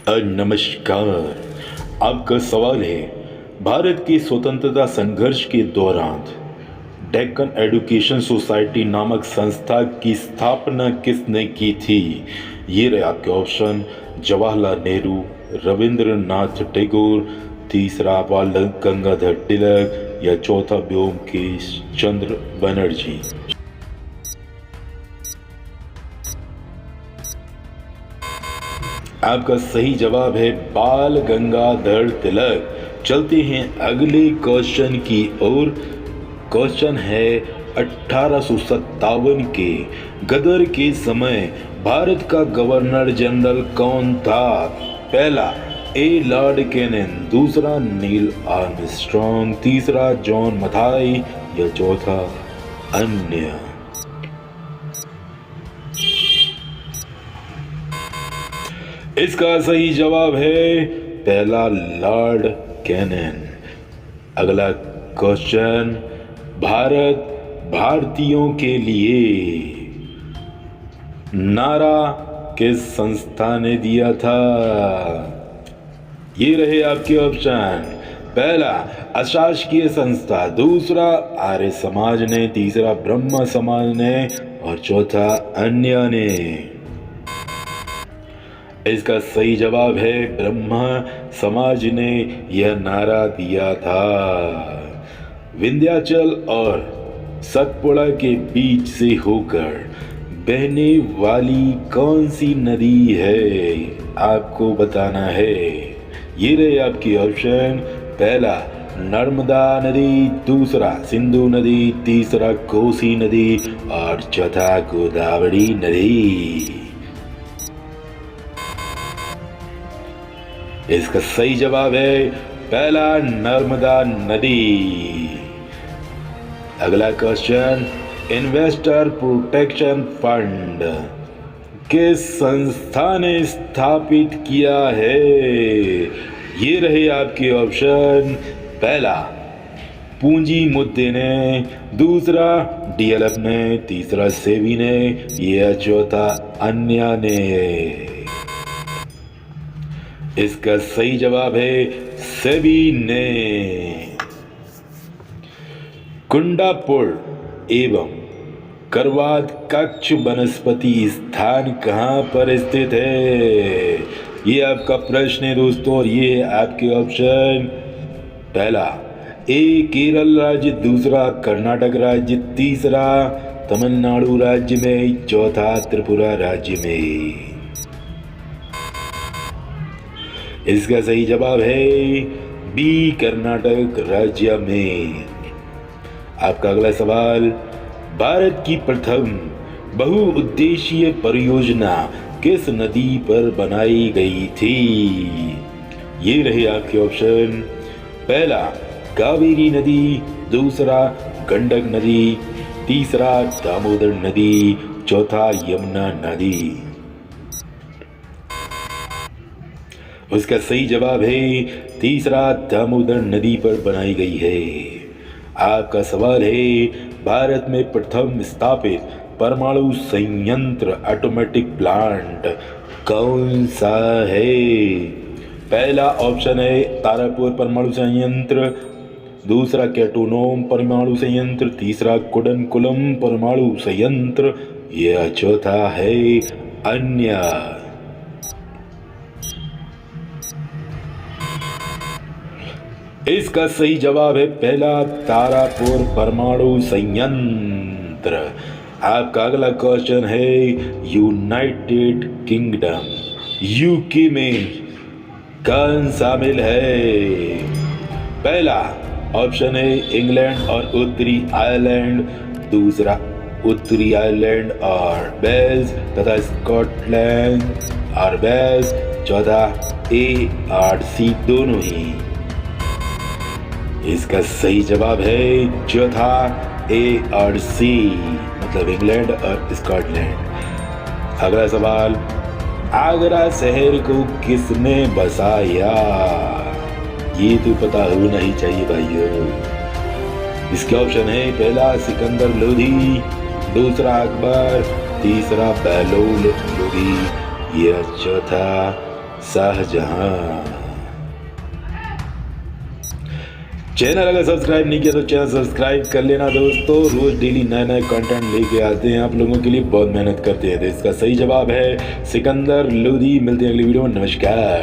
नमस्कार। आपका सवाल है, भारत के स्वतंत्रता संघर्ष के दौरान डेक्कन एजुकेशन सोसाइटी नामक संस्था की स्थापना किसने की थी? ये रहे आपके ऑप्शन: जवाहरलाल नेहरू, रविंद्रनाथ टैगोर, तीसरा बाल गंगाधर तिलक या चौथा व्योमकेश चंद्र बनर्जी। आपका सही जवाब है बाल गंगाधर तिलक। चलते हैं अगले क्वेश्चन की ओर। क्वेश्चन है 1857 के गदर के समय भारत का गवर्नर जनरल कौन था? पहला ए लॉर्ड कैनिंग, दूसरा नील आर्मस्ट्रॉन्ग, तीसरा जॉन मथाई या चौथा अन्य। इसका सही जवाब है पहला लॉर्ड कैनिंग। अगला क्वेश्चन, भारतीयों के लिए नारा किस संस्था ने दिया था? ये रहे आपके ऑप्शन: पहला अशासकीय संस्था, दूसरा आर्य समाज ने, तीसरा ब्रह्म समाज ने और चौथा अन्य ने। इसका सही जवाब है ब्रह्म समाज ने यह नारा दिया था। विंध्याचल और सतपुड़ा के बीच से होकर बहने वाली कौन सी नदी है? आपको बताना है। ये रहे आपके ऑप्शन: पहला नर्मदा नदी, दूसरा सिंधु नदी, तीसरा कोसी नदी और चौथा गोदावरी नदी। इसका सही जवाब है पहला नर्मदा नदी। अगला क्वेश्चन, इन्वेस्टर प्रोटेक्शन फंड किस संस्था ने स्थापित किया है? ये रहे आपके ऑप्शन: पहला पूंजी मुद्दे ने, दूसरा डीएलएफ ने, तीसरा सेबी ने या चौथा अन्य ने। इसका सही जवाब है सेबी ने। कुंडापुर एवं करवाद कच्छ वनस्पति स्थान कहाँ पर स्थित है? ये आपका प्रश्न है दोस्तों, और ये है आपके ऑप्शन: पहला ए केरल राज्य, दूसरा कर्नाटक राज्य, तीसरा तमिलनाडु राज्य में, चौथा त्रिपुरा राज्य में। इसका सही जवाब है बी कर्नाटक राज्य में। आपका अगला सवाल, भारत की प्रथम बहुउद्देशीय परियोजना किस नदी पर बनाई गई थी? ये रहे आपके ऑप्शन: पहला कावेरी नदी, दूसरा गंडक नदी, तीसरा दामोदर नदी, चौथा यमुना नदी। उसका सही जवाब है तीसरा दामोदर नदी पर बनाई गई है। आपका सवाल है, भारत में प्रथम स्थापित परमाणु संयंत्र ऑटोमेटिक प्लांट कौन सा है? पहला ऑप्शन है तारापुर परमाणु संयंत्र, दूसरा कैटोनोम परमाणु संयंत्र, तीसरा कुडनकुलम परमाणु संयंत्र या चौथा है अन्य। इसका सही जवाब है पहला तारापुर परमाणु संयंत्र। आपका अगला क्वेश्चन है, यूनाइटेड किंगडम यूके में कौन शामिल है? पहला ऑप्शन है इंग्लैंड और उत्तरी आयरलैंड, दूसरा उत्तरी आयरलैंड और वेल्स तथा स्कॉटलैंड और वेल्स, चौथा ए और सी दोनों ही। इसका सही जवाब है चौथा ए और सी, मतलब इंग्लैंड और स्कॉटलैंड। अगला सवाल, आगरा शहर को किसने बसाया? ये तो पता होना ही चाहिए भाइयों। इसके ऑप्शन है पहला सिकंदर लोधी, दूसरा अकबर, तीसरा बहलोल लोधी या चौथा शाहजहां। चैनल अगर सब्सक्राइब नहीं किया तो चैनल सब्सक्राइब कर लेना दोस्तों। रोज डेली नए नए कंटेंट लेके आते हैं आप लोगों के लिए, बहुत मेहनत करते हैं। तो इसका सही जवाब है सिकंदर लोदी। मिलते हैं अगली वीडियो में, नमस्कार।